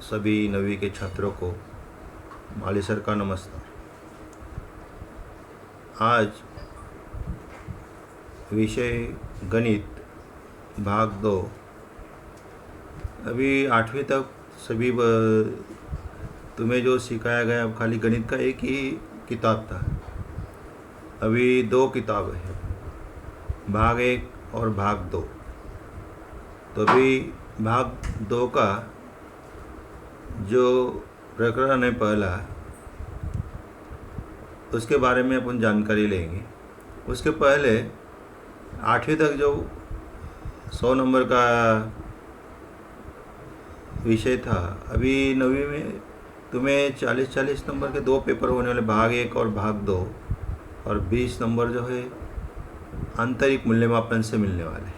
सभी 9वीं के छात्रों को माली सर का नमस्कार। आज विषय गणित भाग 2। अभी 8वीं तक सभी तुम्हें जो सिखाया गया अब खाली गणित का एक ही किताब था। अभी 2 किताब है, भाग 1 और भाग 2। तो अभी भाग 2 का जो प्रकरण है पहला, उसके बारे में अपन जानकारी लेंगे। उसके पहले 8वीं तक जो 100 नंबर का विषय था, अभी 9वीं में तुम्हें 40-40 नंबर के 2 पेपर होने वाले, भाग 1 और भाग 2, और 20 नंबर जो है आंतरिक मूल्यमापन से मिलने वाले।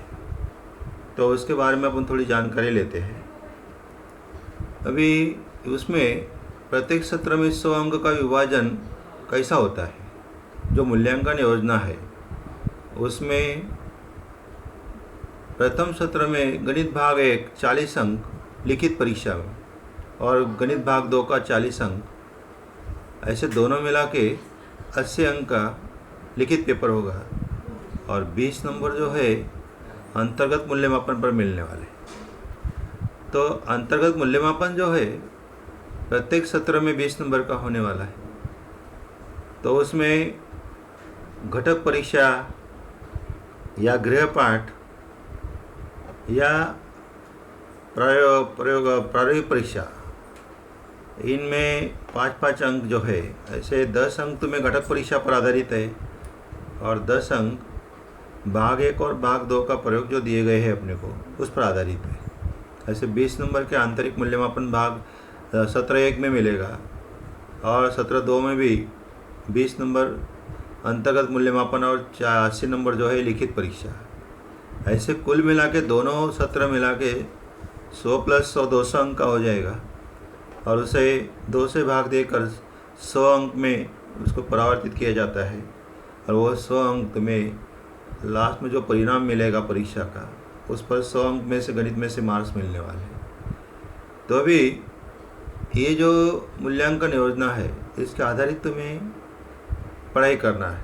तो उसके बारे में अपन थोड़ी जानकारी लेते हैं। अभी उसमें प्रत्येक सत्र में 100 अंक का विभाजन कैसा होता है, जो मूल्यांकन योजना है उसमें प्रथम सत्र में गणित भाग 1 40 अंक लिखित परीक्षा में, और गणित भाग 2 का 40 अंक, ऐसे दोनों मिला के 80 अंक का लिखित पेपर होगा, और 20 नंबर जो है अंतर्गत मूल्यमापन पर मिलने वाले। तो अंतर्गत मूल्यमापन जो है प्रत्येक सत्र में 20 नंबर का होने वाला है। तो उसमें घटक परीक्षा या गृहपाठ या प्रायोगिक परीक्षा, इनमें 5-5 अंक जो है, ऐसे 10 अंक तुम्हें घटक परीक्षा पर आधारित है, और 10 अंक भाग 1 और भाग 2 का प्रयोग जो दिए गए हैं अपने को, उस पर आधारित है। ऐसे 20 नंबर के आंतरिक मूल्यमापन भाग सत्र 1 में मिलेगा, और सत्र 2 में भी 20 नंबर अंतर्गत मूल्यमापन और 80 नंबर जो है लिखित परीक्षा। ऐसे कुल मिला के दोनों सत्र मिला के 100 + 100 200 अंक का हो जाएगा, और उसे 2 से भाग देकर 100 अंक में उसको परावर्तित किया जाता है, और वो 100 अंक तुम्हें लास्ट में जो परिणाम मिलेगा परीक्षा का, उस पर 100 अंक में से गणित में से मार्क्स मिलने वाले हैं। तो अभी ये जो मूल्यांकन योजना है, इसके आधारित तुम्हें पढ़ाई करना है।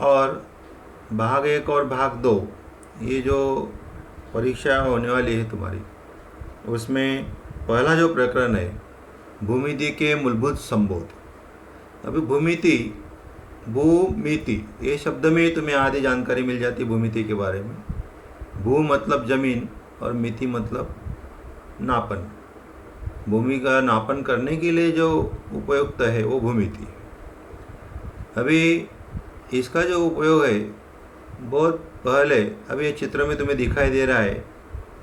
और भाग 1 और भाग 2 ये जो परीक्षा होने वाली है तुम्हारी, उसमें पहला जो प्रकरण है भूमिति के मूलभूत संबोध। अभी भूमिति ये शब्द में तुम्हें आधी जानकारी मिल जाती है भूमिति के बारे में। भू मतलब जमीन, और मिति मतलब नापन। भूमि का नापन करने के लिए जो उपयुक्त है वो भूमिति है। अभी इसका जो उपयोग है बहुत पहले, अभी ये चित्र में तुम्हें दिखाई दे रहा है,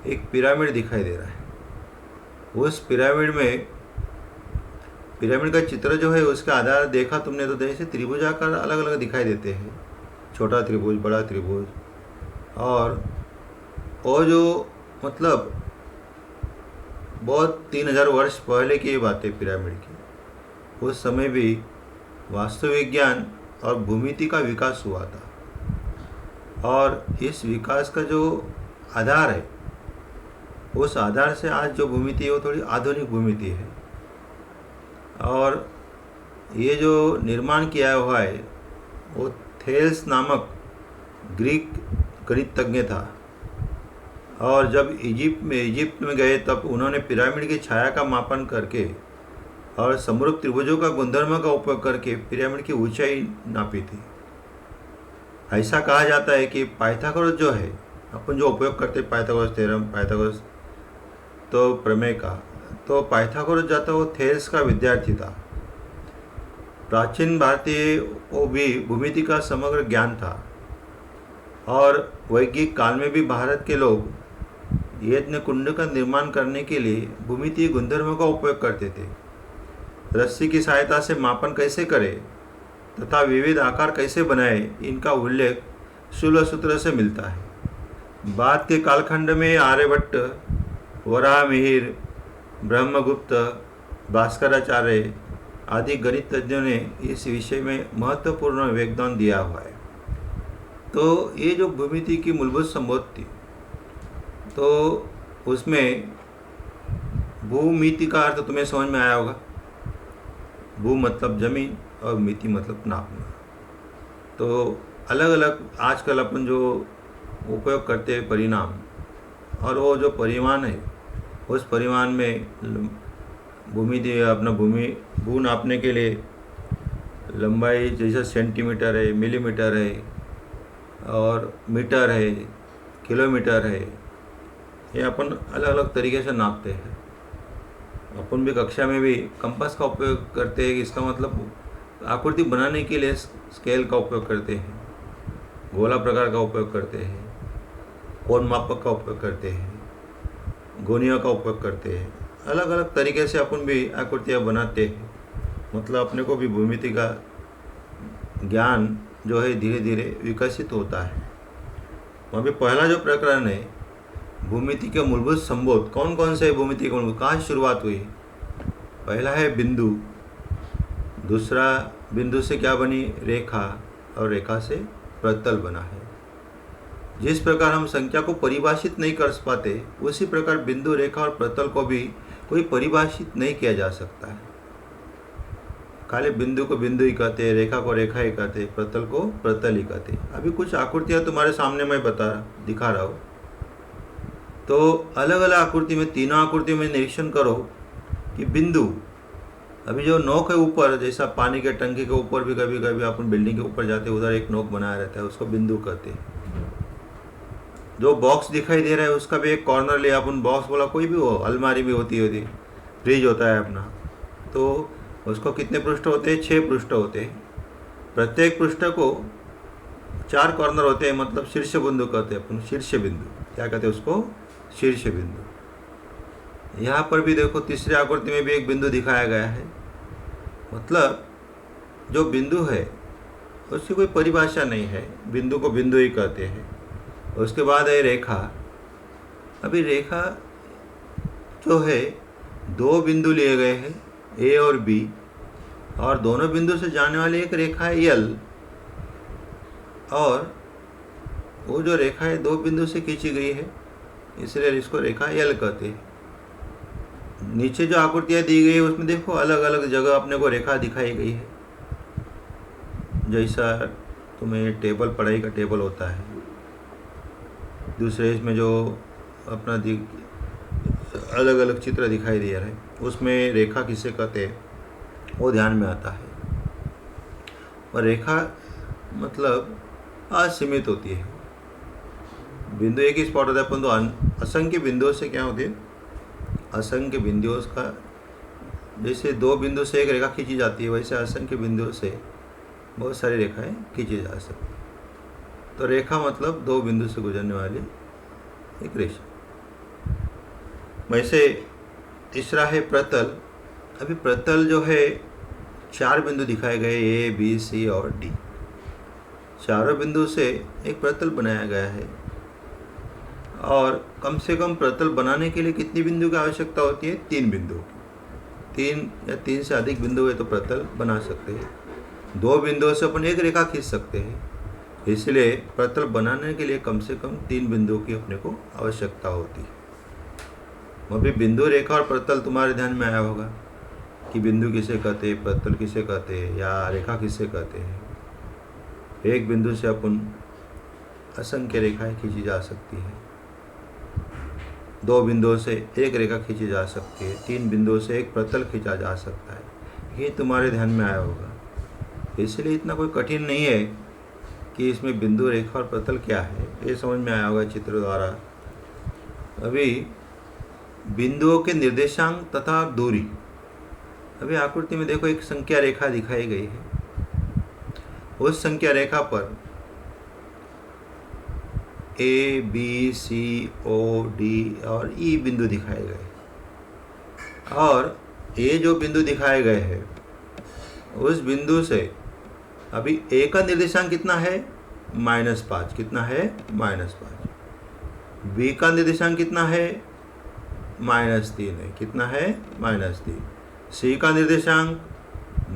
एक पिरामिड दिखाई दे रहा है। उस पिरामिड का चित्र जो है, उसका आधार देखा तुमने तो जैसे त्रिभुज आकार अलग अलग दिखाई देते हैं, छोटा त्रिभुज, बड़ा त्रिभुज। और वो जो मतलब बहुत 3000 वर्ष पहले की बात है पिरामिड की। उस समय भी वास्तु विज्ञान और भूमिति का विकास हुआ था, और इस विकास का जो आधार है, उस आधार से आज जो भूमिति है वो थोड़ी आधुनिक भूमिति है। और ये जो निर्माण किया हुआ है वो थेल्स नामक ग्रीक गणितज्ञ था, और जब इजिप्ट में गए तब उन्होंने पिरामिड की छाया का मापन करके और समरूप त्रिभुजों का गुणधर्म का उपयोग करके पिरामिड की ऊंचाई नापी थी। ऐसा कहा जाता है कि पाइथागोरस जो है, अपन जो उपयोग करते हैं पाइथागोरस थ्योरम, पाइथागोरस तो प्रमेय का, तो पाइथागोरस जाता वो थेल्स का विद्यार्थी था। प्राचीन भारतीय वो भी भूमिति का समग्र ज्ञान था, और वैज्ञानिक काल में भी भारत के लोग यज्ञ कुंड का निर्माण करने के लिए भूमितीय गुणधर्मों का उपयोग करते थे। रस्सी की सहायता से मापन कैसे करें तथा विविध आकार कैसे बनाए, इनका उल्लेख शूल सूत्र से मिलता है। बाद के कालखंड में आर्यभट्ट, वराहमिहिर, ब्रह्मगुप्त, भास्कराचार्य आदि गणितज्ञों ने इस विषय में महत्वपूर्ण योगदान दिया हुआ है। तो ये जो भूमिति की मूलभूत संबोध थी, तो उसमें भूमिति का अर्थ तुम्हें समझ में आया होगा। भू मतलब जमीन और मिति मतलब नापना। तो अलग अलग आजकल अपन जो उपयोग करते हैं परिणाम, और वो जो परिमाण है उस परिमाण में भूमिति अपना भू नापने के लिए लंबाई जैसे सेंटीमीटर है, मिलीमीटर है और मीटर है, किलोमीटर है, ये अपन अलग अलग तरीके से नापते हैं। अपन भी कक्षा में भी कंपास का उपयोग करते हैं। इसका मतलब आकृति बनाने के लिए स्केल का उपयोग करते हैं, गोला प्रकार का उपयोग करते हैं, कोण मापक का उपयोग करते हैं, गोनियों का उपयोग करते हैं। अलग अलग तरीके से अपन भी आकृतियाँ बनाते हैं। मतलब अपने को भी भूमिति का ज्ञान जो है धीरे धीरे विकसित होता है। अभी पहला जो प्रकरण है भूमिति के मूलभूत संबोध, कौन कौन से भूमिति के मूलभूत, कहाँ शुरुआत हुई? पहला है बिंदु, दूसरा बिंदु से क्या बनी? रेखा, और रेखा से प्रतल बना है। जिस प्रकार हम संख्या को परिभाषित नहीं कर पाते, उसी प्रकार बिंदु, रेखा और प्रतल को भी कोई परिभाषित नहीं किया जा सकता है। खाली बिंदु को बिंदु ही कहते हैं, रेखा को रेखा ही कहते हैं, प्रतल को प्रतल ही कहते हैं। अभी कुछ आकृतियाँ तुम्हारे सामने मैं दिखा रहा हूँ। तो अलग अलग आकृति में, तीनों आकृति में निरीक्षण करो कि बिंदु, अभी जो नोक है ऊपर, जैसा पानी के टंकी के ऊपर भी कभी कभी अपन बिल्डिंग के ऊपर जाते हैं, उधर एक नोक बनाया रहता है, उसको बिंदु कहते हैं। जो बॉक्स दिखाई दे रहा है उसका भी एक कॉर्नर लिया अपन, बॉक्स बोला कोई भी हो, अलमारी भी होती, फ्रिज होता है अपना, तो उसको कितने पृष्ठ होते हैं? 6 पृष्ठ होते हैं। प्रत्येक पृष्ठ को 4 कॉर्नर होते हैं, मतलब शीर्ष बिंदु कहते हैं अपन, शीर्ष बिंदु क्या कहते हैं उसको? शीर्ष बिंदु। यहाँ पर भी देखो तीसरी आकृति में भी एक बिंदु दिखाया गया है। मतलब जो बिंदु है उसकी कोई परिभाषा नहीं है, बिंदु को बिंदु ही कहते हैं। उसके बाद है रेखा। अभी रेखा जो है 2 बिंदु लिए गए हैं, ए और बी, और दोनों बिंदु से जाने वाली एक रेखा है यल, और वो जो रेखा है 2 बिंदु से खींची गई है, इसलिए इसको रेखा यल कहते हैं। नीचे जो आकृतियाँ दी गई है उसमें देखो अलग अलग जगह अपने को रेखा दिखाई गई है। जैसा तुम्हें टेबल, पढ़ाई का टेबल होता है, दूसरे इसमें जो अपना अलग अलग चित्र दिखाई दे रहा है, उसमें रेखा किसे कहते हैं वो ध्यान में आता है। और रेखा मतलब असीमित होती है। बिंदु एक ही स्पॉट होता है, परंतु असंख्य बिंदुओं से क्या होती है? असंख्य बिंदुओं का, जैसे 2 बिंदु से एक रेखा खींची जाती है, वैसे असंख्य बिंदुओं से बहुत सारी रेखाएं खींची जा सकती है। तो रेखा मतलब 2 बिंदु से गुजरने वाली एक रेखा। वैसे तीसरा है प्रतल। अभी प्रतल जो है 4 बिंदु दिखाए गए, ए, बी, सी और डी। चारों बिंदु से एक प्रतल बनाया गया है। और कम से कम प्रतल बनाने के लिए कितनी बिंदु की आवश्यकता होती है? 3 बिंदु। 3 या 3 से अधिक बिंदु है तो प्रतल बना सकते हैं। 2 बिंदुओं से अपन एक रेखा खींच सकते हैं, इसलिए प्रतल बनाने के लिए कम से कम 3 बिंदुओं की अपने को आवश्यकता होती है। अभी बिंदु, रेखा और प्रतल तुम्हारे ध्यान में आया होगा कि बिंदु किसे कहते हैं, प्रतल किसे कहते हैं, या रेखा किसे कहते हैं। एक बिंदु से अपन असंख्य रेखाएं खींची जा सकती है, 2 बिंदुओं से एक रेखा खींची जा सकती है, 3 बिंदुओं से एक प्रतल खींचा जा सकता है। ये तुम्हारे ध्यान में आया होगा। इसलिए इतना कोई कठिन नहीं है कि इसमें बिंदु, रेखा और प्रतल क्या है, ये समझ में आया होगा चित्र द्वारा। अभी बिंदुओं के निर्देशांक तथा दूरी। अभी आकृति में देखो एक संख्या रेखा दिखाई गई है। उस संख्या रेखा पर ए, बी, सी, ओ, डी और ई बिंदु दिखाए गए। और ये जो बिंदु दिखाए गए हैं उस बिंदु से अभी ए का निर्देशांक कितना है? -5। कितना है? -5। बी का निर्देशांक कितना है? -3 है। कितना है? -3। सी का निर्देशांक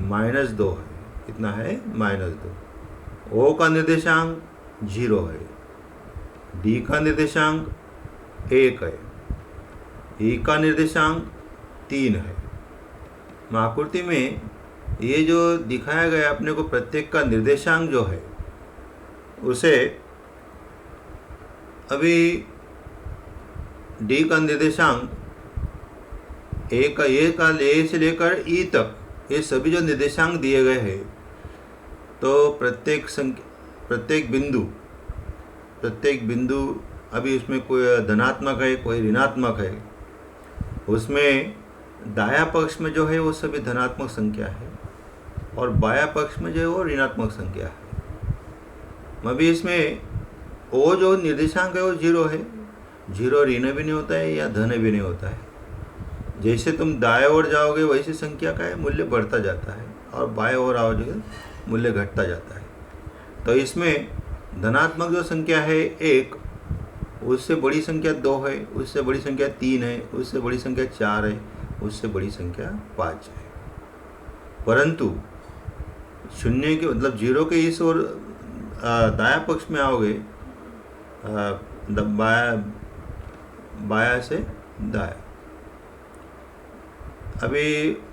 -2 है। कितना है? -2। ओ का निर्देशांक 0 है। डी का निर्देशांक 1 है। ई का निर्देशांक 3 है। आकृति में ये जो दिखाया गया अपने को प्रत्येक का निर्देशांक जो है उसे अभी डी का निर्देशांक ए से लेकर ई तक ये सभी जो निर्देशांक दिए गए हैं, तो प्रत्येक बिंदु अभी उसमें कोई धनात्मक है कोई ऋणात्मक है। उसमें दाया पक्ष में जो है वो सभी धनात्मक संख्या है और बाया पक्ष में जो है वो ऋणात्मक संख्या है। अभी इसमें वो जो निर्देशांक है वो 0 है। 0 ऋण भी नहीं होता है या धन भी नहीं होता है। जैसे तुम दाएं ओर जाओगे वैसे संख्या का मूल्य बढ़ता जाता है और बाएं ओर आओगे मूल्य घटता जाता है। तो इसमें धनात्मक जो संख्या है 1, उससे बड़ी संख्या 2 है, उससे बड़ी संख्या 3 है, उससे बड़ी संख्या 4 है, उससे बड़ी संख्या 5 है। परंतु शून्य के मतलब 0 के इस ओर दाया पक्ष में आओगे, बाया से दाया। अभी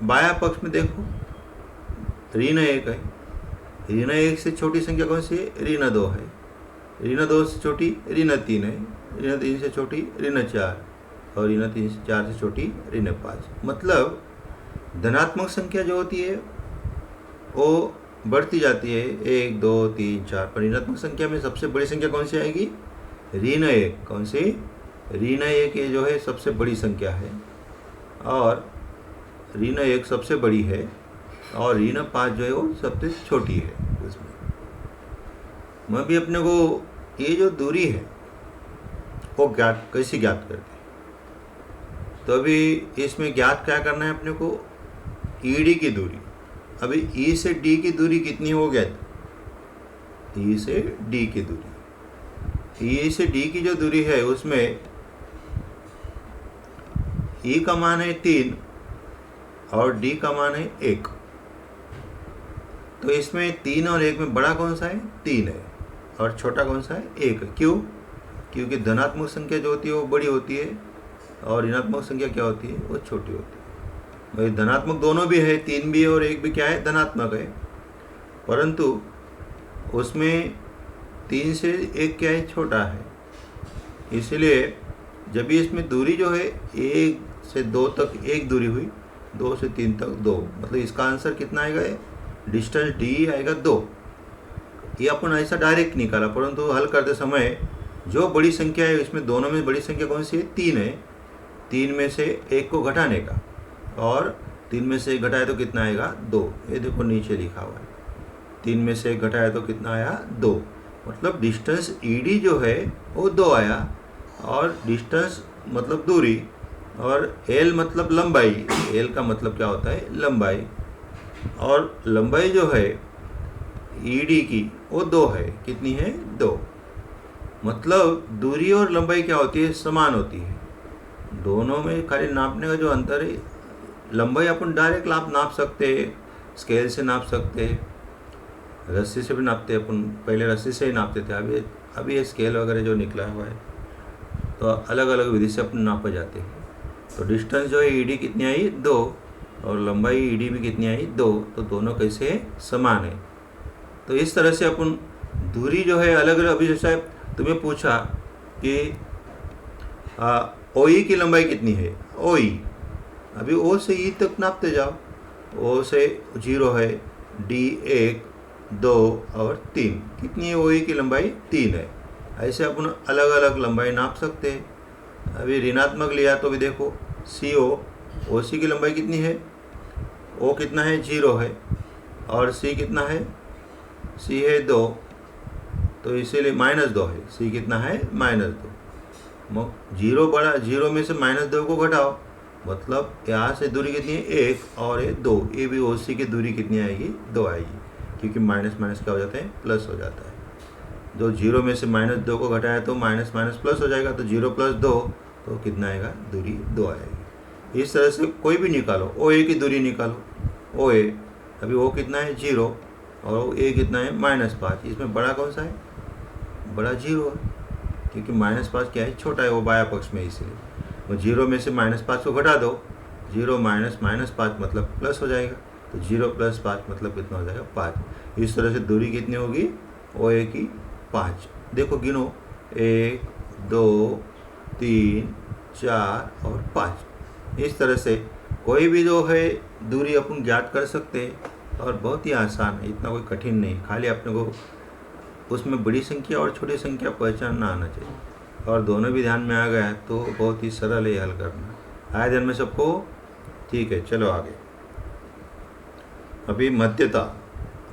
बाया पक्ष में देखो ऋण 1 है। ऋण 1 से छोटी संख्या कौन सी है? ऋण 2 है। ऋण 2 से छोटी ऋण 3 है। ऋण 3 से छोटी ऋण 4 और ऋण 4 से छोटी ऋण 5। मतलब धनात्मक संख्या जो होती है वो बढ़ती जाती है 1 2 3 4। पर ऋणात्मक संख्या में सबसे बड़ी संख्या कौन सी आएगी? ऋण 1। कौन सी? ऋण 1 ये जो है सबसे बड़ी संख्या है और ऋण 1 सबसे बड़ी है और ऋण 5 जो है वो सबसे छोटी है। उसमें मैं भी अपने को ये जो दूरी है वो कैसे ज्ञात करते हैं? तो अभी इसमें ज्ञात क्या करना है अपने को? ईडी की दूरी। अभी ई से डी की दूरी कितनी हो गया? ई से डी की दूरी, ई से डी की जो दूरी है उसमें ई का मान है 3 और डी का मान है 1। तो इसमें 3 और 1 में बड़ा कौन सा है? 3 है और छोटा कौन सा है? 1। क्यों? क्योंकि धनात्मक संख्या जो होती है वो बड़ी होती है और ऋणात्मक संख्या क्या होती है? वो छोटी होती है। भाई धनात्मक दोनों भी है, 3 भी है और 1 भी क्या है? धनात्मक है। परंतु उसमें 3 से 1 क्या है? छोटा है। इसलिए जब भी इसमें दूरी जो है 1 से 2 तक 1 दूरी हुई, 2 से 3 तक 2, मतलब इसका आंसर कितना आएगा? डिस्टेंस डी आएगा 2। ये अपन ऐसा डायरेक्ट निकाला, परंतु हल करते समय जो बड़ी संख्या है इसमें दोनों में बड़ी संख्या कौन सी है? 3 है। 3 में से 1 को घटाने का, और 3 में से 1 घटाए तो कितना आएगा? 2। ये देखो नीचे लिखा हुआ है, 3 में से 1 घटाए तो कितना आया? 2। मतलब डिस्टेंस ईडी जो है वो 2 आया और डिस्टेंस मतलब दूरी और एल मतलब लंबाई। एल का मतलब क्या होता है? लंबाई। और लंबाई जो है ईडी की वो 2 है। कितनी है? 2। मतलब दूरी और लंबाई क्या होती है? समान होती है। दोनों में खाली नापने का जो अंतर है, लंबाई अपन डायरेक्ट नाप सकते हैं, स्केल से नाप सकते हैं, रस्सी से भी नापते हैं। अपन पहले रस्सी से ही नापते थे, अभी ये स्केल वगैरह जो निकला हुआ है तो अलग अलग विधि से अपन नापे जाते हैं। तो डिस्टेंस जो है ईडी कितनी आई? 2 और लंबाई ईडी भी कितनी आई? 2। तो दोनों कैसे समान है। तो इस तरह से अपन दूरी जो है अलग अलग। अभी जैसा तुम्हें पूछा कि ओ ई की लंबाई कितनी है? ओ ई, अभी ओ से ई तक नापते जाओ। ओ से 0 है, डी 1 2 और 3। कितनी है? ओ ई की लंबाई 3 है। ऐसे अपन अलग अलग लंबाई नाप सकते हैं। अभी ऋणात्मक लिया तो भी देखो सी ओ सी की लंबाई कितनी है? ओ कितना है? 0 है और सी कितना है? सी है 2, तो इसीलिए -2 है। सी कितना है? -2। 0 बड़ा, 0 में से -2 को घटाओ, मतलब यहाँ से दूरी कितनी है? 1 और ये 2। ये भी ओ सी की दूरी कितनी आएगी? 2 आएगी, क्योंकि माइनस माइनस क्या हो जाता है? प्लस हो जाता है। जो 0 में से -2 को घटाया तो माइनस माइनस प्लस हो जाएगा, तो 0 + 2 तो कितना आएगा? दूरी 2 आएगी। इस तरह से कोई भी निकालो। ओ ए की दूरी निकालो। ओ ए, अभी ओ कितना है? 0 और ए कितना है? -5। इसमें बड़ा कौन सा है? बड़ा 0 है, क्योंकि -5 क्या है? छोटा है, वो बाया पक्ष में, इसलिए वो 0 में से -5 को घटा दो। 0 माइनस माइनस 5 मतलब प्लस हो जाएगा, तो 0 प्लस 5 मतलब कितना हो जाएगा 5। इस तरह से दूरी कितनी होगी, ओ ए की 5। देखो गिनो 1 2 3 4 और 5। इस तरह से कोई भी जो है दूरी अपन ज्ञात कर सकते हैं, और बहुत ही आसान है, इतना कोई कठिन नहीं। खाली अपने को उसमें बड़ी संख्या और छोटी संख्या पहचानना आना चाहिए, और दोनों भी ध्यान में आ गया तो बहुत ही सरल है हल करना। आया ध्यान में सबको? ठीक है, चलो आगे। अभी मध्यता।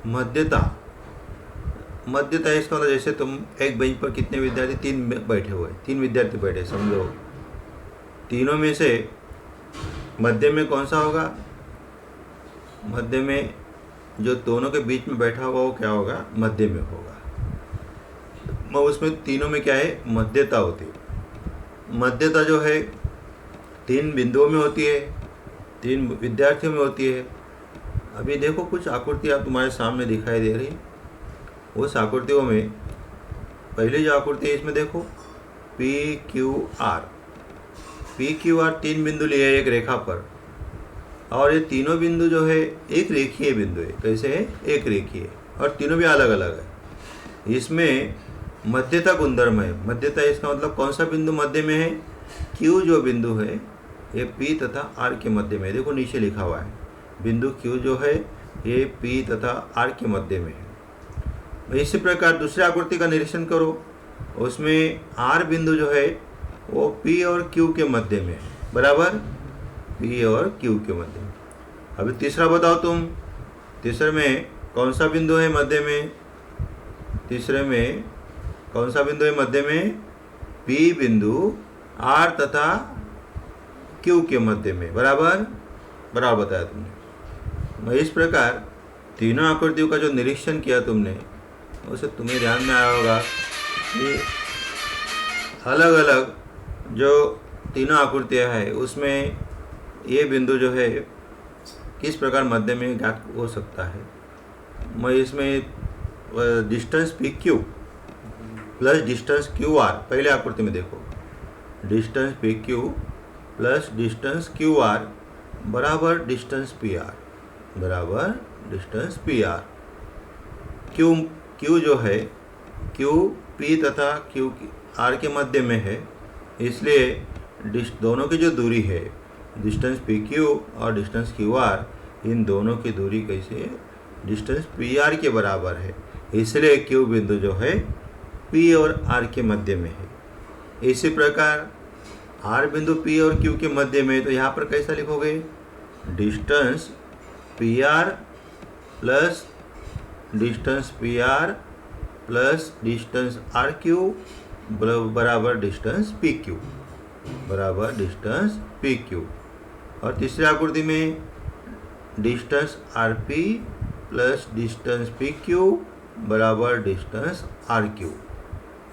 मध्यता इसका मतलब जैसे तुम एक बेंच पर कितने विद्यार्थी, 3 बैठे हुए, 3 विद्यार्थी बैठे समझो, तीनों में से मध्य में कौन सा होगा? मध्य में जो दोनों के बीच में बैठा होगा वो क्या होगा? मध्य में होगा। उसमें तीनों में क्या है? मध्यता होती है। मध्यता जो है 3 बिंदुओं में होती है, 3 विद्यार्थियों में होती है। अभी देखो कुछ आकृतियाँ तुम्हारे सामने दिखाई दे रही, उस आकृतियों में पहली जो आकृति है इसमें देखो पी क्यू आर 3 बिंदु लिए एक रेखा पर, और ये तीनों बिंदु जो है एक रेखीय बिंदु है। कैसे है? एक रेखीय, और तीनों भी अलग अलग है। इसमें मध्यता गुणधर्म है। मध्यता इसका मतलब कौन सा बिंदु मध्य में है? क्यू जो बिंदु है ये पी तथा आर के मध्य में है। देखो नीचे लिखा हुआ है, बिंदु क्यू जो है ये पी तथा आर के मध्य में है। इसी प्रकार दूसरी आकृति का निरीक्षण करो, उसमें आर बिंदु जो है वो पी और क्यू के मध्य में है, बराबर, पी और क्यू के मध्य में। अभी तीसरा बताओ तुम, तीसरे में कौन सा बिंदु है मध्य में? तीसरे में कौन सा बिंदु है मध्य में? पी बिंदु आर तथा क्यू के मध्य में, बराबर बताया तुमने। इस प्रकार तीनों आकृतियों का जो निरीक्षण किया तुमने, उसे तुम्हें ध्यान में आया होगा कि अलग अलग जो तीनों आकृतियाँ हैं उसमें ये बिंदु जो है किस प्रकार मध्य में ज्ञात हो सकता है। मैं इसमें distance P Q plus distance Q R, पहले आकृति में देखो, distance P Q plus distance Q R बराबर डिस्टेंस पी आर, बराबर डिस्टेंस पी आर। क्यू जो है, क्यू पी तथा क्यू आर के मध्य में है, इसलिए दोनों की जो दूरी है डिस्टेंस पी क्यू और डिस्टेंस क्यू आर, इन दोनों की दूरी कैसे है? डिस्टेंस पी आर के बराबर है, इसलिए क्यू बिंदु जो है पी और आर के मध्य में है। इसी प्रकार आर बिंदु पी और क्यू के मध्य में, तो यहाँ पर कैसा लिखोगे? Distance P R plus distance P R plus distance R Q बराबर डिस्टेंस पी क्यू, बराबर डिस्टेंस पी क्यू। और तीसरी आकृति में distance R P plus distance P Q बराबर डिस्टेंस आर क्यू।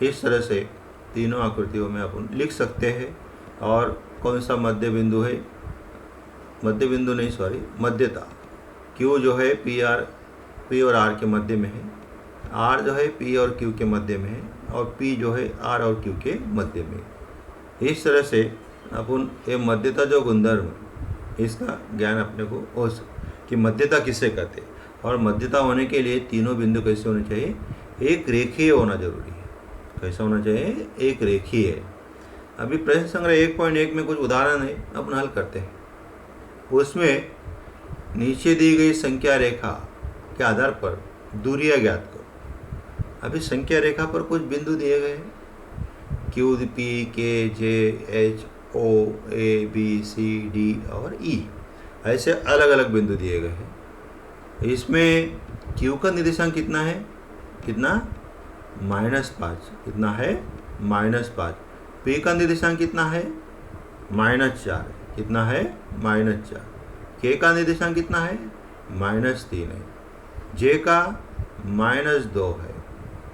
इस तरह से तीनों आकृतियों में अपन लिख सकते हैं। और कौन सा मध्य बिंदु है? मध्य बिंदु नहीं, सॉरी, मध्यता। क्यू जो है पी और आर के मध्य में है, आर जो है पी और क्यू के मध्य में है, और पी जो है आर और क्यू के मध्य में। इस तरह से अपन ये मध्यता जो गुणधर्म, इसका ज्ञान अपने को हो कि मध्यता किसे कहते हैं, और मध्यता होने के लिए तीनों बिंदु कैसे होने चाहिए? एक रेखीय होना जरूरी है। कैसा होना चाहिए? एक रेखीय। अभी प्रश्न संग्रह 1.1 में कुछ उदाहरण है, अपन हल करते हैं। उसमें नीचे दी गई संख्या रेखा के आधार पर दूरियां ज्ञात करो। अभी संख्या रेखा पर कुछ बिंदु दिए गए हैं, Q P K J H O A B C D और ई, ऐसे अलग अलग बिंदु दिए गए हैं। इसमें क्यू का निर्देशांक कितना है? कितना? -5। कितना है? -5। पी का निर्देशांक कितना है? -4। कितना है? -4। के का निर्देशांक कितना है? -3 है। जे का -2 है।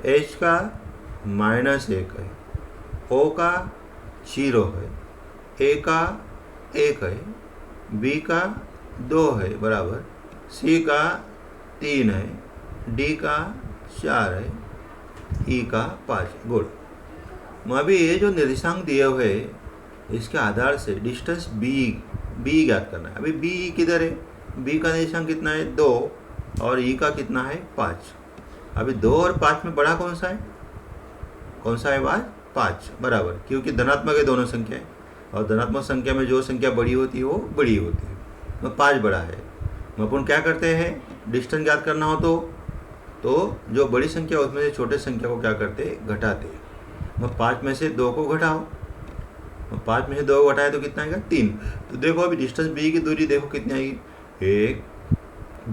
एच का -1 है। ओ का 0 है। ए का 1 है। बी का 2 है, बराबर। सी का 3 है। डी का 4 है। ई का 5। गुड। अभी ये जो निर्देशांक दिए हुए इसके आधार से डिस्टेंस बी बी ज्ञात करना है। अभी बी किधर है, बी का निर्देशांक कितना है 2 और ई का कितना है 5। अभी 2 और 5 में बड़ा कौन सा है, कौन सा है बात 5 बराबर, क्योंकि धनात्मक है दोनों संख्याएं और धनात्मक संख्या में जो संख्या बड़ी होती है वो बड़ी होती है, तो 5 बड़ा है। अपन क्या करते हैं, डिस्टेंस ज्ञात करना हो तो जो बड़ी संख्या उसमें से छोटे संख्या को क्या करते हैं, घटाते हैं। 5 में से 2 को घटाओ, 5 में से 2 को घटाए तो कितना आएगा 3। तो देखो अभी डिस्टेंस बी की दूरी देखो कितनी आएगी, 1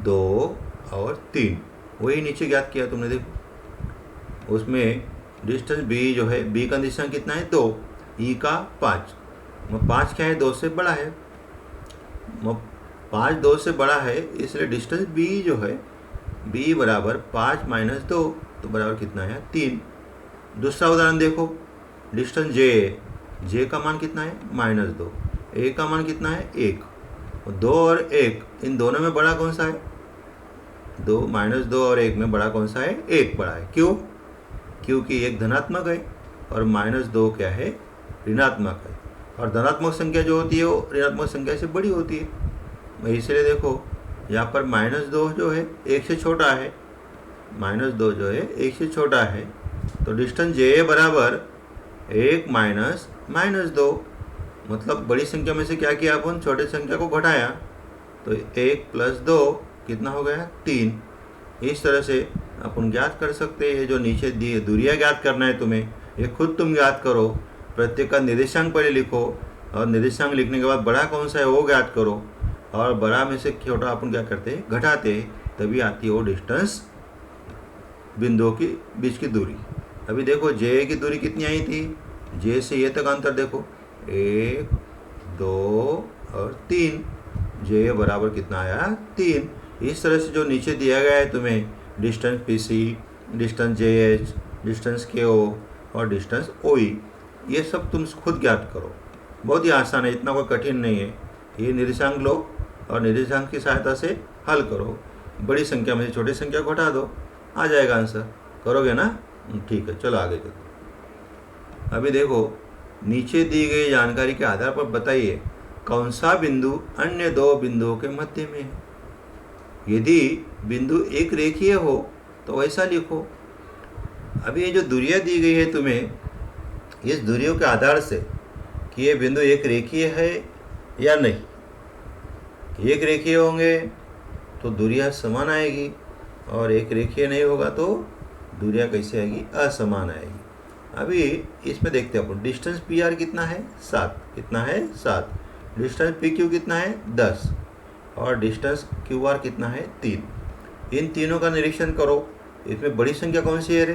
2 और 3, वही नीचे ज्ञात किया तुमने। देखो उसमें डिस्टेंस बी जो है, बी का निर्देशांक कितना है 2, ई का 5। 5 क्या है 2 से बड़ा है, 5 2 से बड़ा है, इसलिए डिस्टेंस बी जो है b बराबर 5 माइनस 2, तो बराबर कितना है 3। दूसरा उदाहरण देखो, डिस्टेंस जे का मान कितना है -2, ए का मान कितना है 1, 2 और 1 इन दोनों में बड़ा कौन सा है, -2 और 1 में बड़ा कौन सा है, 1 बड़ा है। क्यों, क्योंकि एक धनात्मक है और -2 क्या है ऋणात्मक है, और धनात्मक संख्या जो होती है वो ऋणात्मक संख्या से बड़ी होती है। इसलिए देखो यहाँ पर -2 जो है 1 से छोटा है, -2 जो है 1 से छोटा है, तो डिस्टेंस जे बराबर 1 माइनस -2, मतलब बड़ी संख्या में से क्या किया अपन, छोटे संख्या को घटाया, तो 1 + 2 कितना हो गया 3। इस तरह से अपन ज्ञात कर सकते हैं। जो नीचे दिए दूरियाँ ज्ञात करना है तुम्हें, ये खुद तुम ज्ञात करो, प्रत्येक का निर्देशांक पहले लिखो और निर्देशांक लिखने के बाद बड़ा कौन सा है वो ज्ञात करो, और बड़ा में से छोटा अपन क्या करते हैं घटाते हैं, तभी आती है वो डिस्टेंस बिंदुओं के बीच की दूरी। अभी देखो जे की दूरी कितनी आई थी, जे से ये तक अंतर देखो 1 2 और 3, जे बराबर कितना आया 3। इस तरह से जो नीचे दिया गया है तुम्हें distance PC, distance JH, distance केओ और डिस्टेंस ओई, ये सब तुम खुद ज्ञात करो। बहुत ही आसान है, इतना कोई कठिन नहीं है। ये निर्देशांक लो और निर्देशांक की सहायता से हल करो, बड़ी संख्या में से छोटी संख्या को घटा दो, आ जाएगा आंसर। करोगे ना, ठीक है, चलो आगे चलो। अभी देखो नीचे दी गई जानकारी के आधार पर बताइए कौन सा बिंदु अन्य दो बिंदुओं के मध्य में है। यदि बिंदु एक रेखीय हो तो वैसा लिखो। अभी ये जो दूरियां दी गई है तुम्हें, इस दूरियों के आधार से कि ये बिंदु एक रेखीय है या नहीं, एक रेखीय होंगे तो दूरियां समान आएगी, और एक रेखीय नहीं होगा तो दूरियां कैसे आएगी, असमान आएगी। अभी इसमें देखते हैं अपन, डिस्टेंस पी आर कितना है 7, कितना है 7, डिस्टेंस पी क्यू कितना है 10 और डिस्टेंस क्यू आर कितना है 3। इन तीनों का निरीक्षण करो, इसमें बड़ी संख्या कौन सी है रे,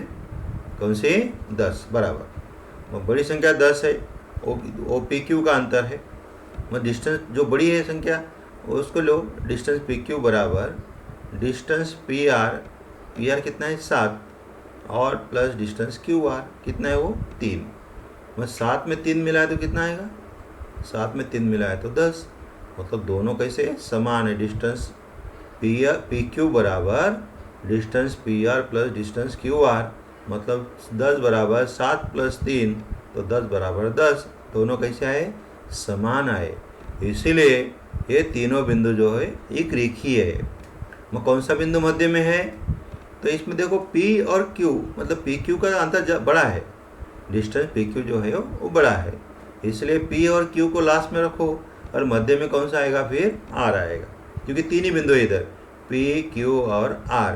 कौन सी 10 बराबर, बड़ी संख्या 10 है, वो पी क्यू का अंतर है, डिस्टेंस जो बड़ी है संख्या उसको लो, डिस्टेंस पी क्यू बराबर डिस्टेंस पी आर कितना है 7 और प्लस डिस्टेंस क्यू आर कितना है वो 3। 7 में 3 मिला है तो कितना आएगा, 7 में 3 मिला है तो 10, मतलब दोनों कैसे समान है। डिस्टेंस पी क्यू बराबर distance P R plus distance Q R, मतलब 10 बराबर 7 + 3 तो 10 बराबर 10, दोनों कैसे आए, समान आए। इसीलिए ये तीनों बिंदु जो है एक रेखीय है। कौन सा बिंदु मध्य में है, तो इसमें देखो P और Q, मतलब PQ का अंतर बड़ा है, डिस्टेंस PQ जो है वो बड़ा है, इसलिए P और Q को लास्ट में रखो और मध्य में कौन सा आएगा, फिर R आएगा, क्योंकि तीन ही बिंदु है इधर P Q और R।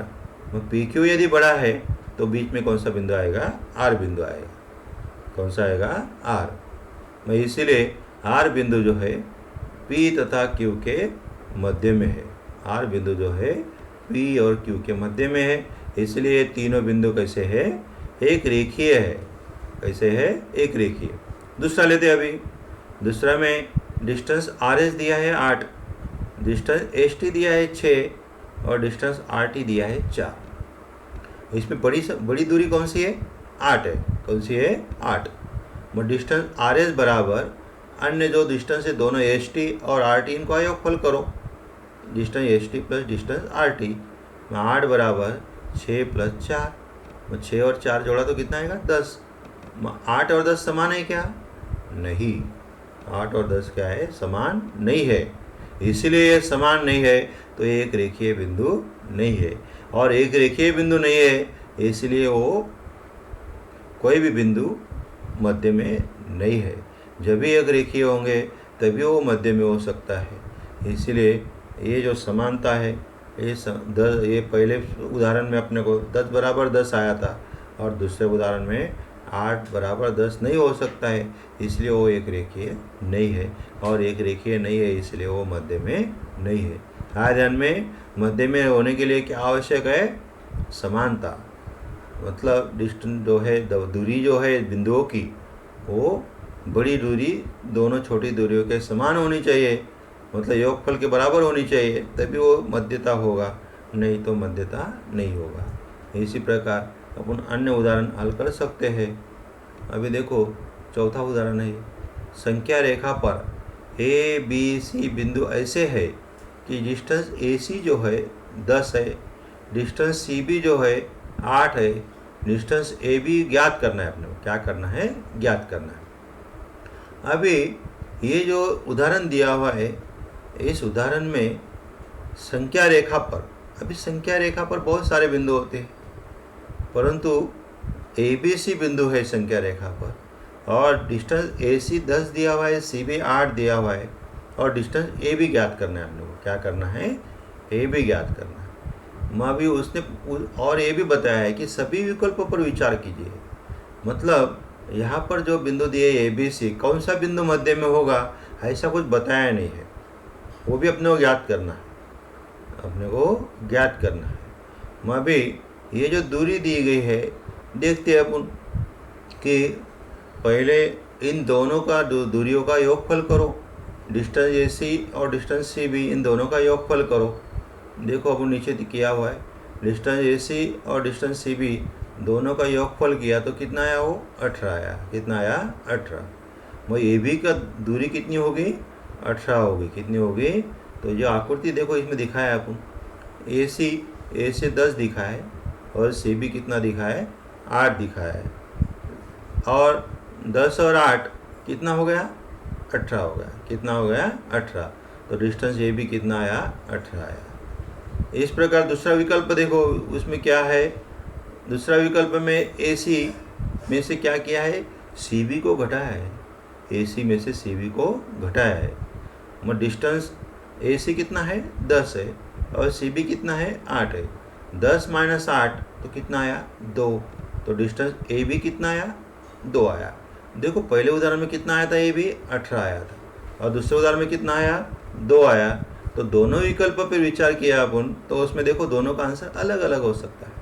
PQ यदि बड़ा है तो बीच में कौन सा बिंदु आएगा, R बिंदु आएगा, कौन सा आएगा R। इसीलिए R बिंदु जो है P तथा Q के मध्य में है, R बिंदु जो है P और Q के मध्य में है, इसलिए तीनों बिंदु कैसे है, एक रेखीय है। कैसे है, एक रेखीय। दूसरा लेते हैं। अभी दूसरा में डिस्टेंस RS दिया है 8, डिस्टेंस ST दिया है 6 और डिस्टेंस RT दिया है 4। इसमें बड़ी दूरी कौन सी है, 8 है, कौन सी है 8। डिस्टेंस RS बराबर अन्य जो डिस्टेंस है दोनों ST और RT, इनको योगफल करो, distance ST plus distance RT, 8 बराबर 6 + 4, 6 और 4 जोड़ा तो कितना आएगा 10। 8 और 10 समान है क्या, नहीं, 8 और 10 क्या है, समान नहीं है। इसलिए ये समान नहीं है तो ये एक रेखीय बिंदु नहीं है। और एक रेखीय बिंदु नहीं है इसलिए वो कोई भी बिंदु मध्य में नहीं है। जब भी एक रेखीय होंगे तभी वो मध्य में हो सकता है। इसलिए ये जो समानता है, ये पहले उदाहरण में अपने को 10 बराबर 10 आया था और दूसरे उदाहरण में 8 बराबर 10 नहीं हो सकता है, इसलिए वो एक रेखीय नहीं है। और एक रेखीय नहीं है इसलिए वो मध्य में नहीं है। हाँ, ध्यान में, मध्य में होने के लिए क्या आवश्यक है, समानता। मतलब डिस्टेंस जो है, दूरी जो है बिंदुओं की, वो बड़ी दूरी दोनों छोटी दूरियों के समान होनी चाहिए, मतलब योगफल के बराबर होनी चाहिए, तभी वो मध्यता होगा, नहीं तो मध्यता नहीं होगा। इसी प्रकार अपन अन्य उदाहरण हल कर सकते हैं। अभी देखो चौथा उदाहरण है, संख्या रेखा पर ए बी सी बिंदु ऐसे है कि डिस्टेंस ए सी जो है 10 है, डिस्टेंस सी बी जो है 8 है, डिस्टेंस ए बी ज्ञात करना है। अपने को क्या करना है, ज्ञात करना है। अभी ये जो उदाहरण दिया हुआ है, इस उदाहरण में संख्या रेखा पर, अभी संख्या रेखा पर बहुत सारे बिंदु होते हैं, परंतु ए बी सी बिंदु है संख्या रेखा पर, और डिस्टेंस ए सी 10 दिया हुआ है, सी बी 8 दिया हुआ है, और डिस्टेंस ए बी ज्ञात करना है। हम लोग को क्या करना है, ए बी ज्ञात करना है। मैं भी उसने और ये भी बताया है कि सभी विकल्पों पर विचार कीजिए। मतलब यहाँ पर जो बिंदु दिए ए बी सी, कौन सा बिंदु मध्य में होगा ऐसा कुछ बताया नहीं है, वो भी अपने को ज्ञात करना है, अपने को ज्ञात करना है। मैं भी ये जो दूरी दी गई है, देखते हैं अपन कि पहले इन दोनों का दूरियों का योगफल करो, डिस्टेंस ए सी और डिस्टेंस सी बी, इन दोनों का योगफल करो। देखो अपन नीचे किया हुआ है, डिस्टेंस ए सी और डिस्टेंस सी बी दोनों का योगफल किया तो कितना आया, वो 18 आया। कितना आया, 18। वो ए बी का दूरी कितनी होगी, 18 होगी। कितनी होगी, तो जो आकृति देखो इसमें दिखाया है अपन, ए सी 10 दिखा है और सी बी कितना दिखा है, 8 दिखाया है, और 10 और 8 कितना हो गया, 18 हो गया। कितना हो गया, 18। तो डिस्टेंस ए बी कितना आया, 18 आया। इस प्रकार दूसरा विकल्प देखो, उसमें क्या है, दूसरा विकल्प में ए सी में से क्या किया है, सी बी को घटाया है। ए सी में से सी बी को घटाया है। मतलब डिस्टेंस ए सी कितना है, 10 है, और सी बी कितना है, 8 है। 10 माइनस 8 तो कितना आया, 2। तो डिस्टेंस ए बी कितना आया, 2 आया। देखो पहले उदाहरण में कितना आया था, ए बी 18 आया था, और दूसरे उदाहरण में कितना आया, 2 आया। तो दोनों विकल्प पर विचार किया अपन, तो उसमें देखो दोनों का आंसर अलग अलग हो सकता है,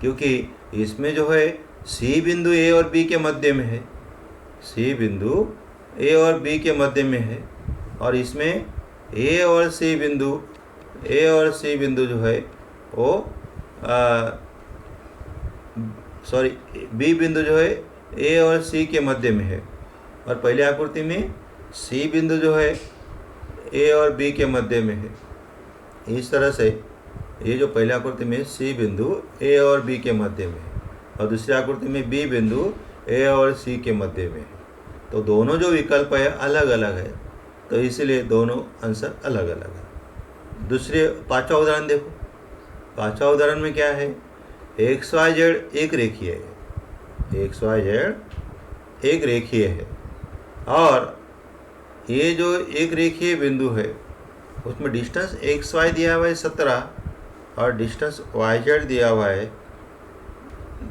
क्योंकि इसमें जो है सी बिंदु ए और बी के मध्य में है, सी बिंदु ए और बी के मध्य में है, और इसमें ए और सी बिंदु जो है वो बी बिंदु जो है ए और सी के मध्य में है, और पहले आकृति में सी बिंदु जो है ए और बी के मध्य में है। इस तरह से ये जो पहले आकृति में सी बिंदु ए और बी के मध्य में है, और दूसरी आकृति में बी बिंदु ए और सी के मध्य में है। तो दोनों जो विकल्प है अलग अलग है, तो इसलिए दोनों आंसर अलग अलग है। दूसरे पांचवा उदाहरण देखो, पांचवा उदाहरण में क्या है, एक्स वाई जेड एक रेखीय है, एक्स वाई जेड एक रेखीय है, और ये जो एक रेखीय बिंदु है उसमें डिस्टेंस एक्स वाई दिया हुआ है 17, और डिस्टेंस वाई जेड दिया हुआ है,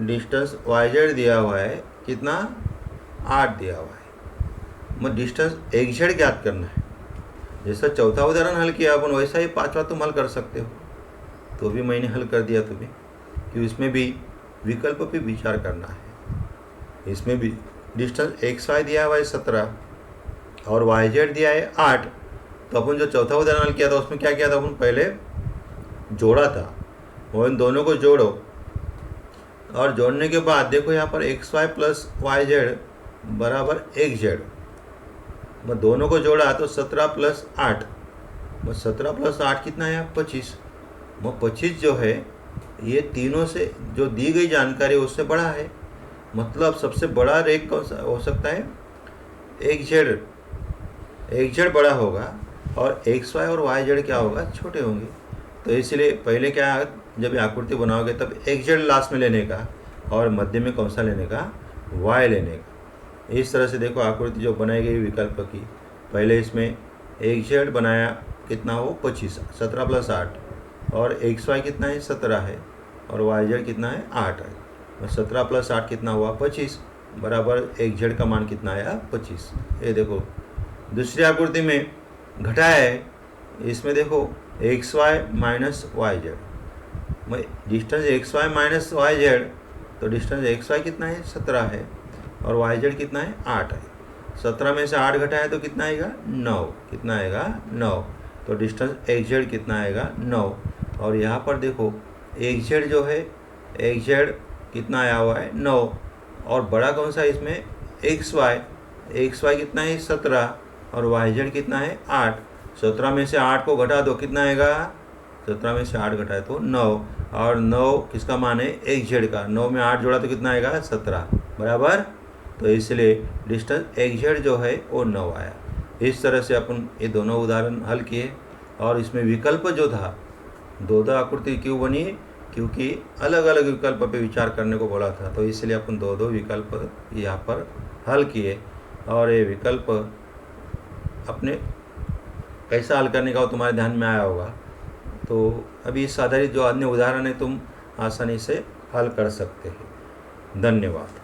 डिस्टेंस वाई जेड दिया हुआ है कितना, 8 दिया हुआ है। मतलब डिस्टेंस एक्स जेड ज्ञात करना है। जैसा चौथा उदाहरण हल किया अपन, वैसा ही पांचवा तुम हल कर सकते हो। तो भी मैंने हल कर दिया तुम्हें, कि इसमें भी विकल्प पे विचार करना है। इसमें भी डिस्टेंस एक्स वाई दिया हुआ है 17 और वाई जेड दिया है 8। तो अपन जो चौथा उदाहरण हल किया था उसमें क्या किया था, अपन पहले जोड़ा था, वो इन दोनों को जोड़ो, और जोड़ने के बाद देखो यहाँ पर X Y plus Y Z बराबर एक्स जेड, मैं दोनों को जोड़ा तो 17 प्लस 8, 17 प्लस 8 कितना है, 25। वो 25 जो है ये तीनों से जो दी गई जानकारी उससे बड़ा है। मतलब सबसे बड़ा रेख कौन सा हो सकता है, एक्स जेड एक्स जेड बड़ा होगा और एक्स वाई और वाई जेड क्या होगा, छोटे होंगे। तो इसलिए पहले क्या, जब ये आकृति बनाओगे तब एक्स जेड लास्ट में लेने का और मध्य में कौन सा लेने का, वाई लेने का। इस तरह से देखो आकृति जो बनाई गई विकल्प की, पहले इसमें एक्स जेड बनाया कितना हो 25, 17 + 8, और एक्स वाई कितना है 17 है, और वाई जेड कितना है 8 है। और 17 + 8 कितना हुआ 25, बराबर एक्स जेड का मान कितना आया 25। ये देखो दूसरी आकृति में घटाया है, इसमें देखो X Y minus Y Z, distance X Y minus Y Z, तो डिस्टेंस एक्स वाई कितना है 17 है और वाई जेड कितना है 8 है। 17 में से 8 घटाए तो कितना आएगा 9, कितना आएगा 9, तो डिस्टेंस एक्स जेड कितना आएगा 9। और यहाँ पर देखो एक्स जेड जो है, एक्स जेड कितना आया हुआ है 9, और बड़ा कौन सा इसमें एक्स वाई कितना है 17 और वाई जेड कितना है 8। 17 में से 8 को घटा दो कितना आएगा, 17 में से 8 घटाए तो 9, और 9 किसका मान है एक्स जेड का, 9 में 8 जोड़ा तो कितना आएगा 17, बराबर। तो इसलिए डिस्टेंस एक्स जेड जो है वो 9 आया। इस तरह से अपन ये दोनों उदाहरण हल किए। और इसमें विकल्प जो था, दो आकृति क्यों बनी, क्योंकि अलग अलग विकल्प पे विचार करने को बोला था, तो इसलिए अपन दो विकल्प यहाँ पर हल किए। और ये विकल्प अपने कैसा हल करने का वो तुम्हारे ध्यान में आया होगा। तो अभी इस आधारित जो अन्य उदाहरण है तुम आसानी से हल कर सकते हैं। धन्यवाद।